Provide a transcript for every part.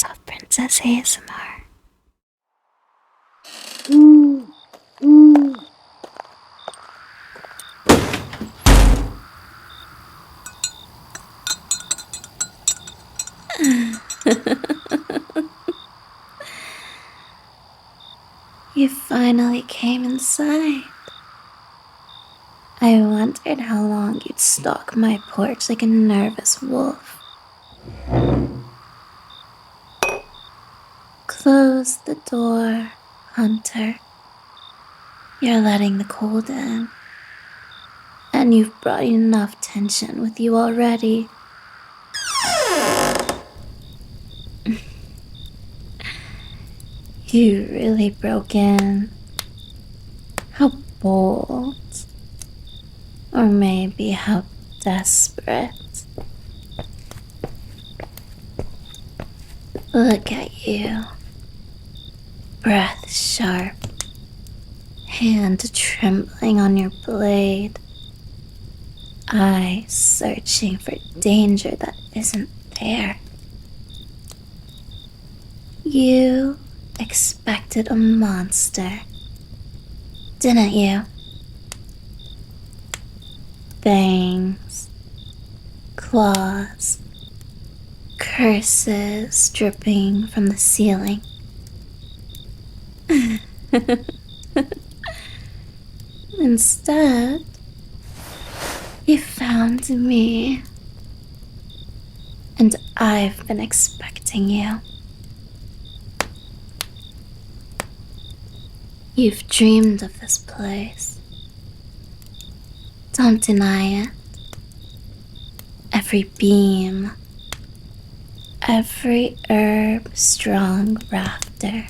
Soft Princess ASMR. You finally came inside. I wondered how long you'd stalk my porch like a nervous wolf. Close the door, Hunter. You're letting the cold in. And you've brought enough tension with you already. You really broke in. How bold. Or maybe how desperate. Look at you. Breath sharp. Hand trembling on your blade. Eyes searching for danger that isn't there. You expected a monster, didn't you? Fangs, claws, curses dripping from the ceiling. Instead, you found me, and I've been expecting you. You've dreamed of this place. Don't deny it. Every beam, every herb-strung rafter.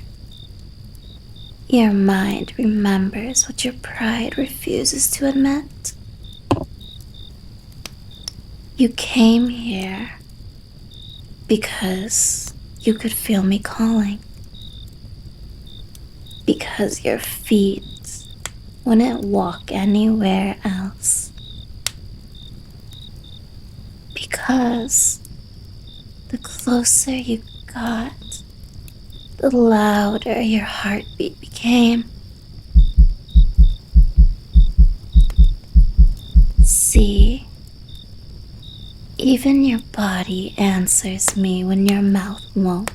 Your mind remembers what your pride refuses to admit. You came here because you could feel me calling. Because your feet wouldn't walk anywhere else. Because the closer you got, the louder your heartbeat became. See, even your body answers me when your mouth won't.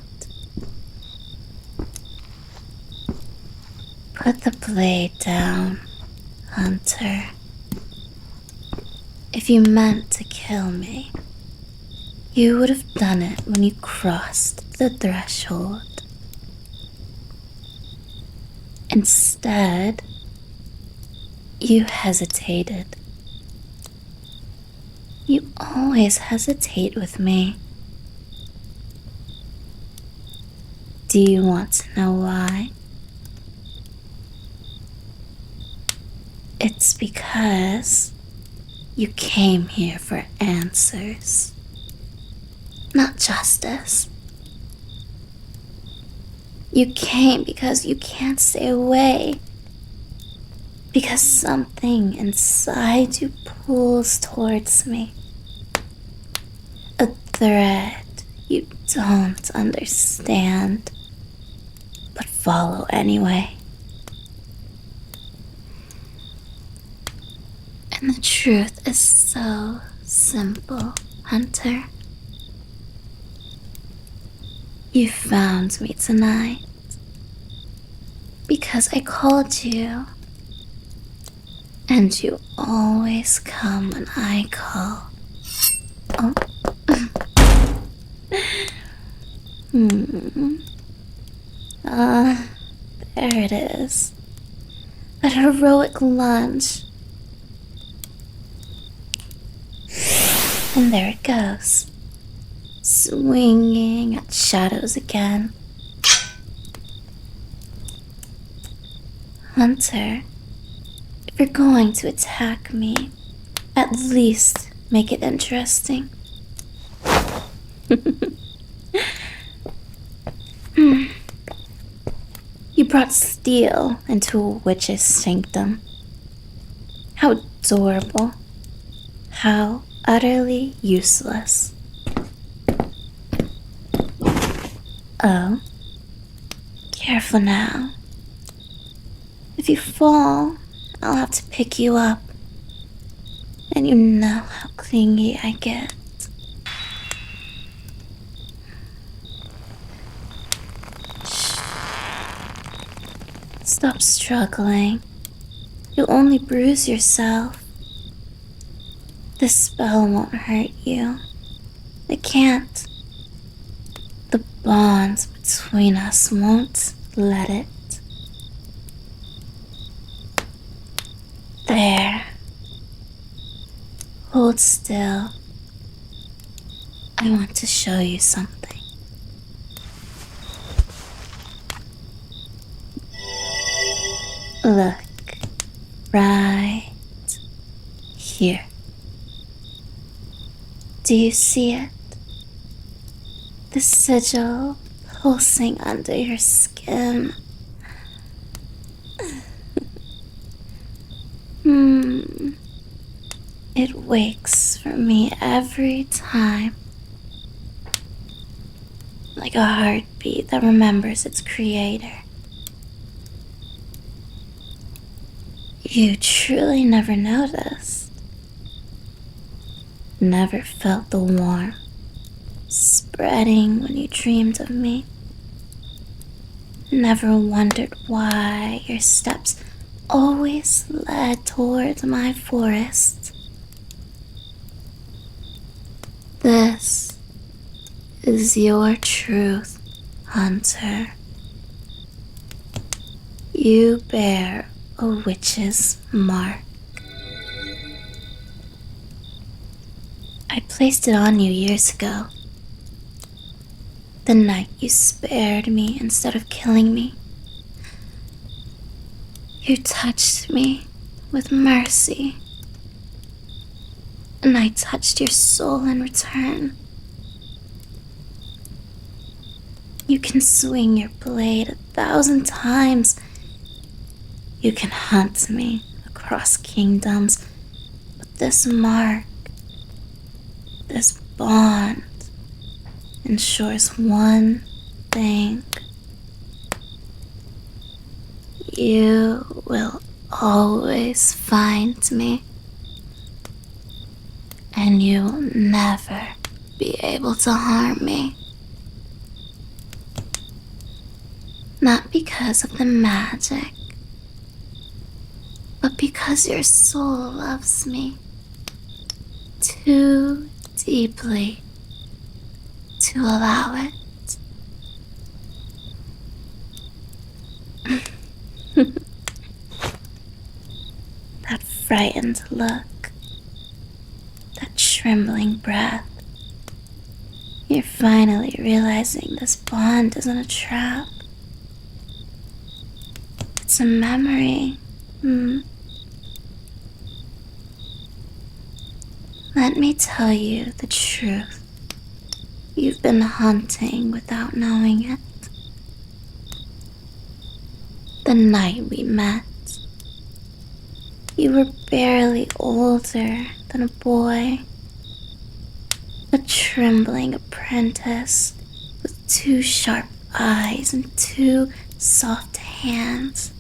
Put the blade down, Hunter. If you meant to kill me, you would have done it when you crossed the threshold. Instead, you hesitated. You always hesitate with me. Do you want to know why? It's because you came here for answers, not justice. You came because you can't stay away, because something inside you pulls towards me. A thread you don't understand, but follow anyway. And the truth is so simple, Hunter. You found me tonight because I called you. And you always come when I call. Oh. There it is. That heroic lunge. And there it goes, swinging at shadows again. Hunter, if you're going to attack me, at least make it interesting. You brought steel into a witch's sanctum. How adorable. How utterly useless. Oh, careful now. If you fall, I'll have to pick you up. And you know how clingy I get. Shh. Stop struggling. You'll only bruise yourself. This spell won't hurt you. It can't. The bonds between us won't let it. There. Hold still. I want to show you something. Look. Right here. Do you see it? The sigil pulsing under your skin. It wakes for me every time. Like a heartbeat that remembers its creator. You truly never noticed. Never felt the warmth spreading when you dreamed of me. Never wondered why your steps always led towards my forest. This is your truth, Hunter. You bear a witch's mark. I placed it on you years ago. The night you spared me instead of killing me. You touched me with mercy. And I touched your soul in return. You can swing your blade 1,000 times. You can hunt me across kingdoms. But this mark, this bond, ensures one thing. You will always find me. And you'll never be able to harm me. Not because of the magic, but because your soul loves me too deeply to allow it. That frightened look. That trembling breath. You're finally realizing this bond isn't a trap. It's a memory. Let me tell you the truth. You've been hunting without knowing it. The night we met, you were barely older than a boy. A trembling apprentice with 2 sharp eyes and 2 soft hands.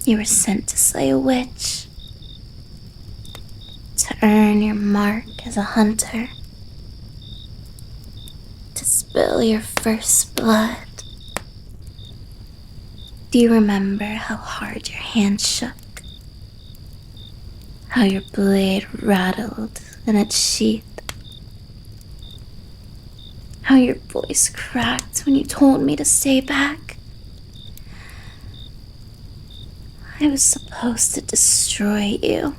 You were sent to slay a witch, to earn your mark as a hunter, to spill your first blood. Do you remember how hard your hand shook? How your blade rattled in its sheath? How your voice cracked when you told me to stay back? I was supposed to destroy you.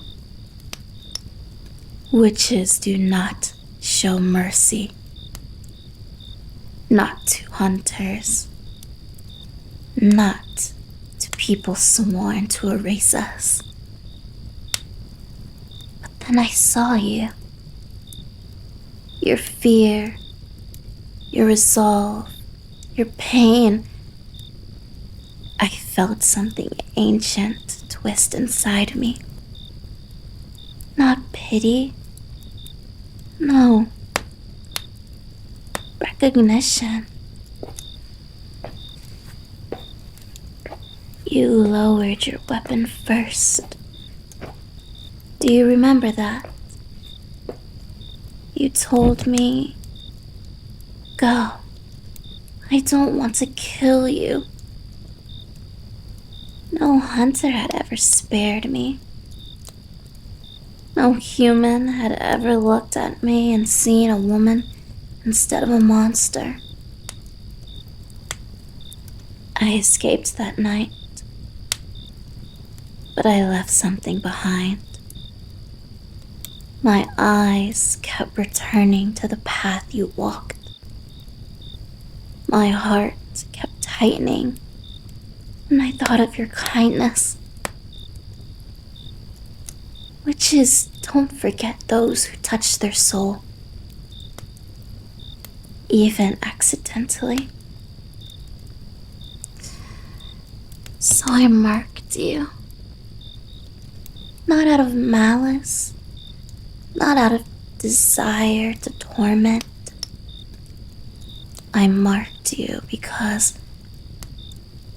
Witches do not show mercy. Not to hunters. Not to people sworn to erase us. But then I saw you. Your fear, your resolve, your pain. I felt something ancient twist inside me. Not pity. No. recognition. You lowered your weapon first. Do you remember that? You told me, "Go. I don't want to kill you." No hunter had ever spared me. No human had ever looked at me and seen a woman instead of a monster. I escaped that night, but I left something behind. My eyes kept returning to the path you walked. My heart kept tightening when I thought of your kindness. Witches don't forget those who touch their soul, even accidentally. So I marked you. Not out of malice, not out of desire to torment. I marked you because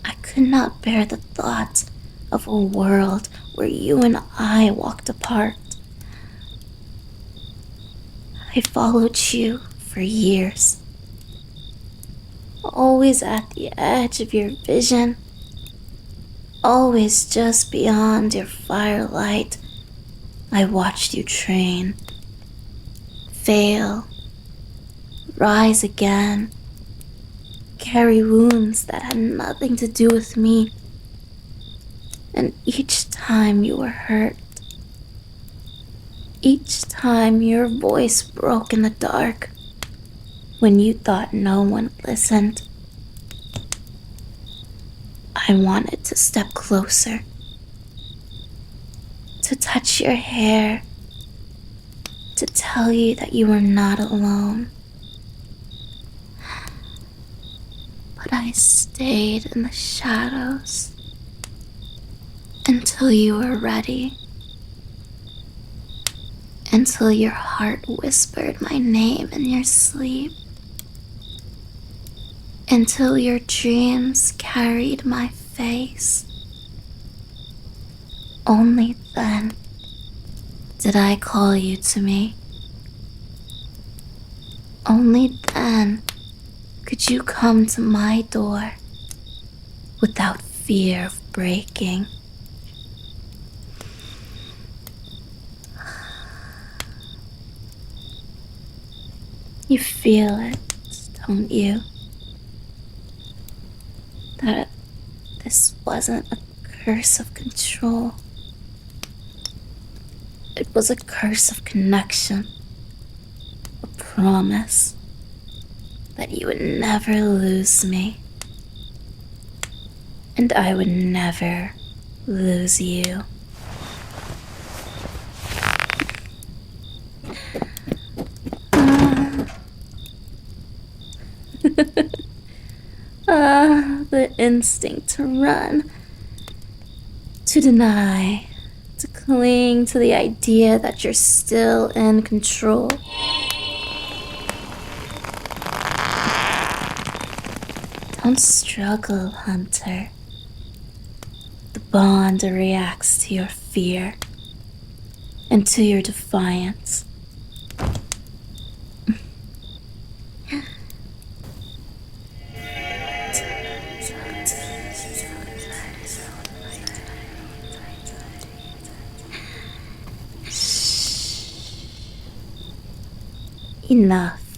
I could not bear the thought of a world where you and I walked apart. I followed you for years, always at the edge of your vision, always just beyond your firelight. I watched you train, fail, rise again, carry wounds that had nothing to do with me. And each time you were hurt, each time your voice broke in the dark, when you thought no one listened, I wanted to step closer, to touch your hair, to tell you that you were not alone. But I stayed in the shadows until you were ready, until your heart whispered my name in your sleep, until your dreams carried my face. Only then did I call you to me. Only then could you come to my door without fear of breaking. You feel it, don't you? That this wasn't a curse of control. It was a curse of connection, a promise that you would never lose me, and I would never lose you. The instinct to run, to deny, to cling to the idea that you're still in control. Don't struggle, Hunter. The bond reacts to your fear and to your defiance. Enough.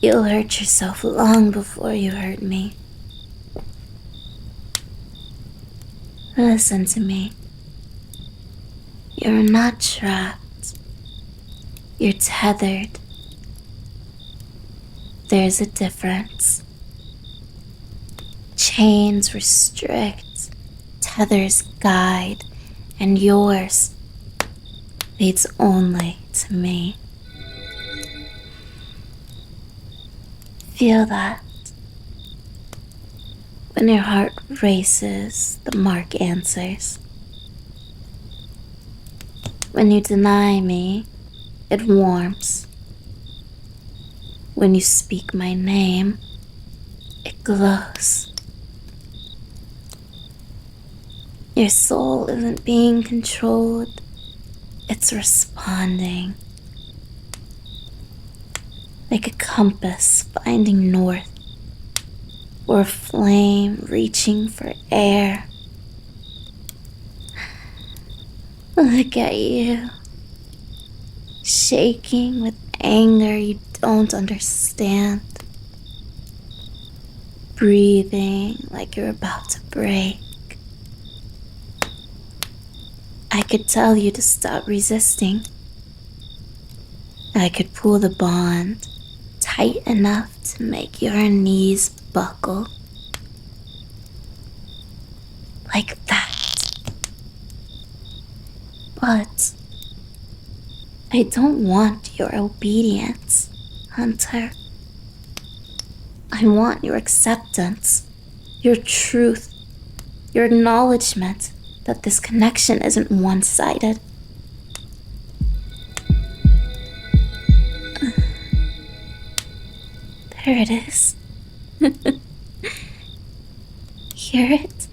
You'll hurt yourself long before you hurt me. Listen to me. You're not trapped. You're tethered. There's a difference. Chains restrict, tethers guide, and yours leads only to me. Feel that. When your heart races, the mark answers. When you deny me, it warms. When you speak my name, it glows. Your soul isn't being controlled, it's responding. Like a compass finding north, or a flame reaching for air. Look at you, shaking with anger you don't understand, breathing like you're about to break. I could tell you to stop resisting. I could pull the bond tight enough to make your knees buckle. Like that. But I don't want your obedience, Hunter. I want your acceptance, your truth, your acknowledgement that this connection isn't one-sided. There it is. Hear it?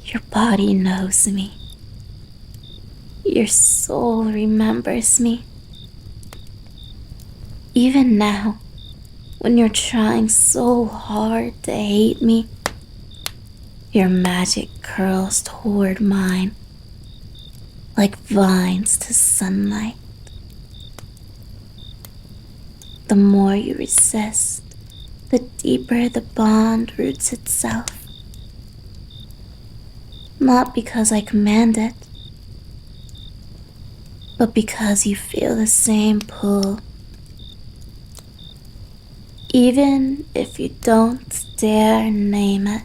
Your body knows me. Your soul remembers me. Even now, when you're trying so hard to hate me, your magic curls toward mine, like vines to sunlight. The more you resist, the deeper the bond roots itself. Not because I command it, but because you feel the same pull. Even if you don't dare name it.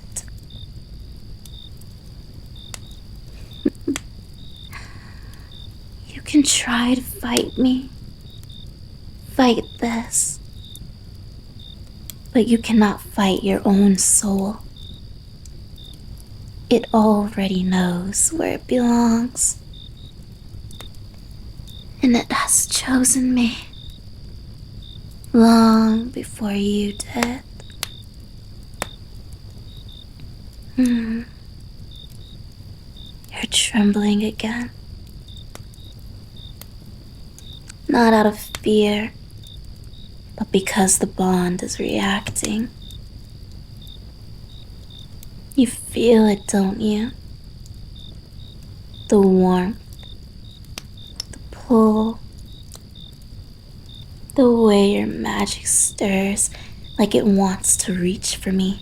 You can try to fight me, fight this, but you cannot fight your own soul. It already knows where it belongs, and it has chosen me long before you did. You're trembling again. Not out of fear, but because the bond is reacting. You feel it, don't you? The warmth, the pull, the way your magic stirs like it wants to reach for me.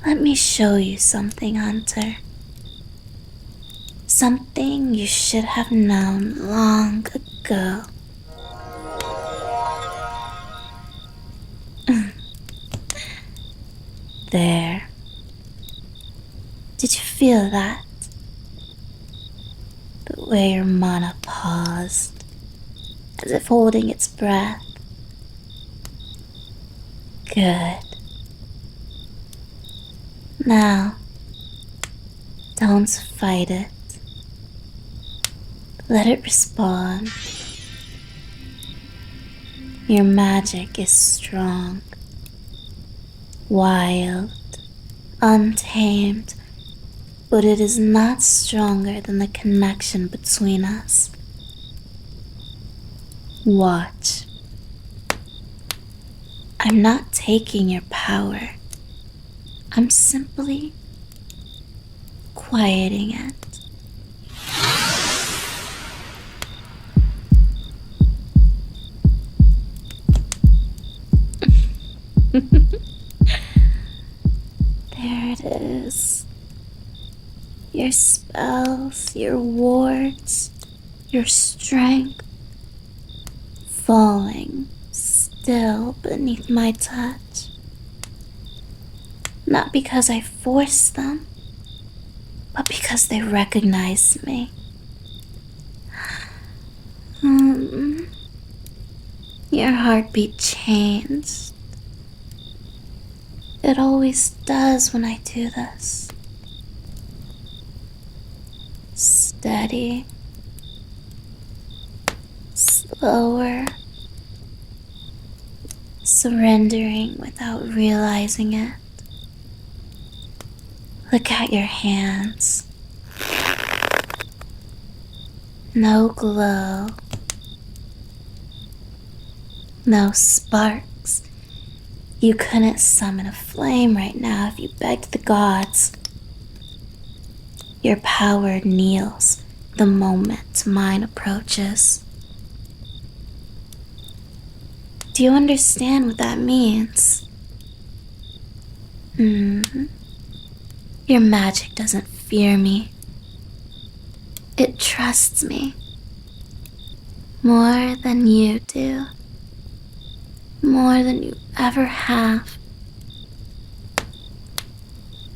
Let me show you something, Hunter. Something you should have known long ago. There. Did you feel that? The way your mana paused, as if holding its breath. Good. Now, don't fight it. Let it respond. Your magic is strong, wild, untamed, but it is not stronger than the connection between us. Watch. I'm not taking your power. I'm simply quieting it. There it is. Your spells, your wards, your strength, falling still beneath my touch. Not because I forced them, but because they recognize me. Your heartbeat changed. It always does when I do this. Steady. lower, surrendering without realizing it. Look at your hands. No glow, no sparks. You couldn't summon a flame right now if you begged the gods. Your power kneels the moment mine approaches. Do you understand what that means? Your magic doesn't fear me. It trusts me. More than you do. More than you ever have.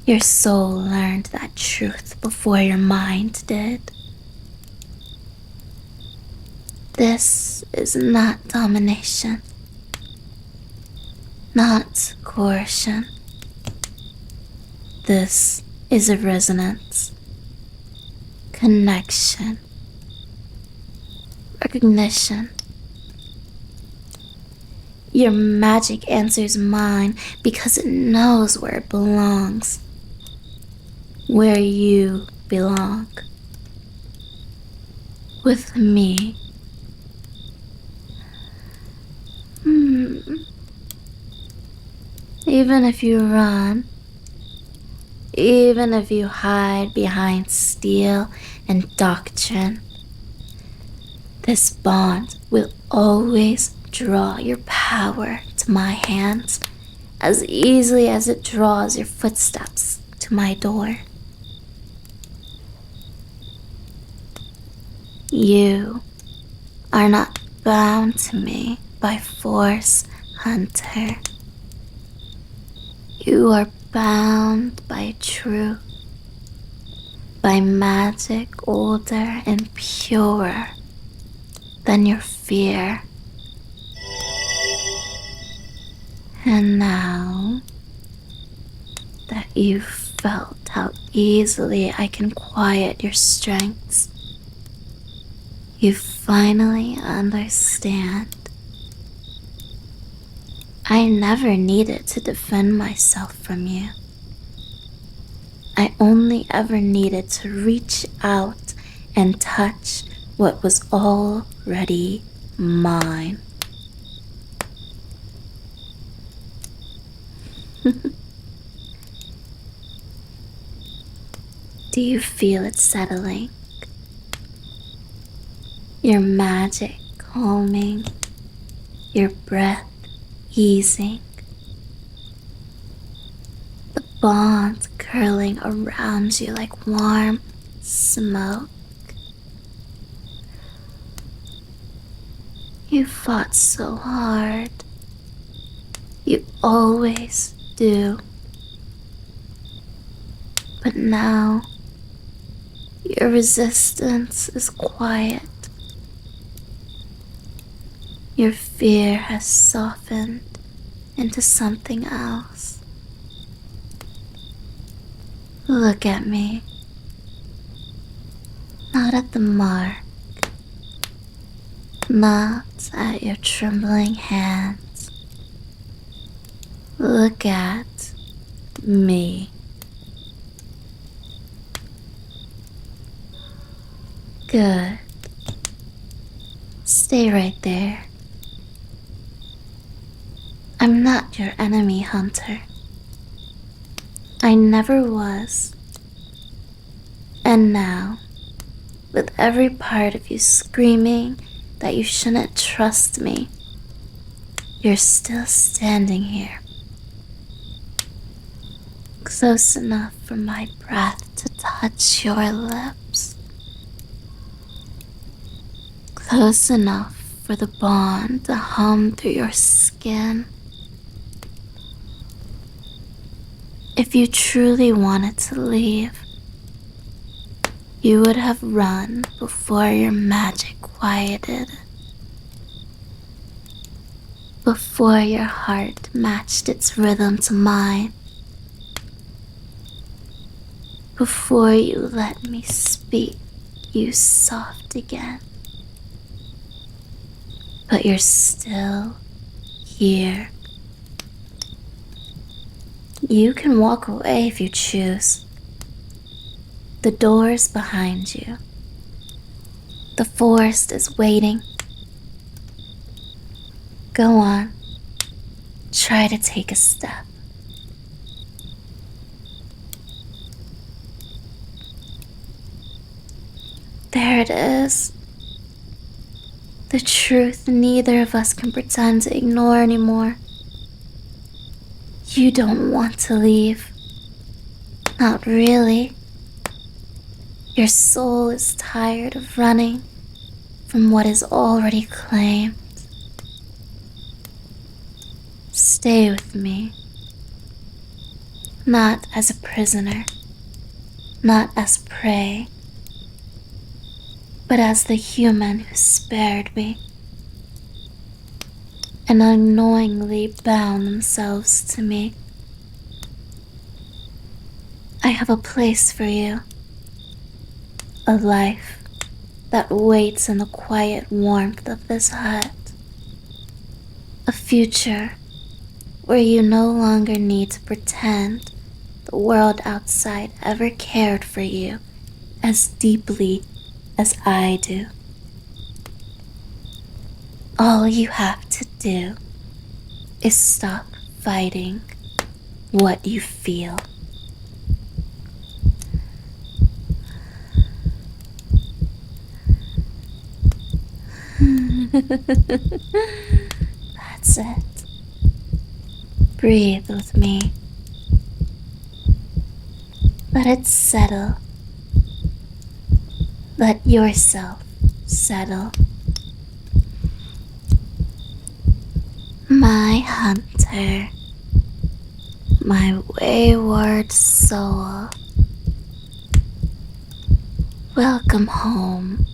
Your soul learned that truth before your mind did. This is not domination. Not coercion. This is a resonance. Connection. Recognition. Your magic answers mine because it knows where it belongs. Where you belong. With me. Even if you run, even if you hide behind steel and doctrine, this bond will always draw your power to my hands as easily as it draws your footsteps to my door. You are not bound to me by force, Hunter. You are bound by truth, by magic older and purer than your fear. And now that you've felt how easily I can quiet your strengths, you finally understand. I never needed to defend myself from you. I only ever needed to reach out and touch what was already mine. Do you feel it settling? Your magic calming, your breath easing, the bond curling around you like warm smoke. You fought so hard. You always do. But now, your resistance is quiet. Your fear has softened into something else. Look at me. Not at the mark. Not at your trembling hands. Look at me. Good. Stay right there. I'm not your enemy, Hunter. I never was. And now, with every part of you screaming that you shouldn't trust me, you're still standing here. Close enough for my breath to touch your lips. Close enough for the bond to hum through your skin. If you truly wanted to leave, you would have run before your magic quieted. Before your heart matched its rhythm to mine. Before you let me speak you soft again. but you're still here. You can walk away if you choose. The door's behind you. The forest is waiting. Go on. Try to take a step. There it is. The truth neither of us can pretend to ignore anymore. You don't want to leave. Not really. Your soul is tired of running from what is already claimed. Stay with me. Not as a prisoner, not as prey, but as the human who spared me and unknowingly bound themselves to me. I have a place for you, a life that waits in the quiet warmth of this hut, a future where you no longer need to pretend the world outside ever cared for you as deeply as I do. All you have to do is stop fighting what you feel. That's it. Breathe with me. Let it settle. Let yourself settle. My hunter, my wayward soul, welcome home.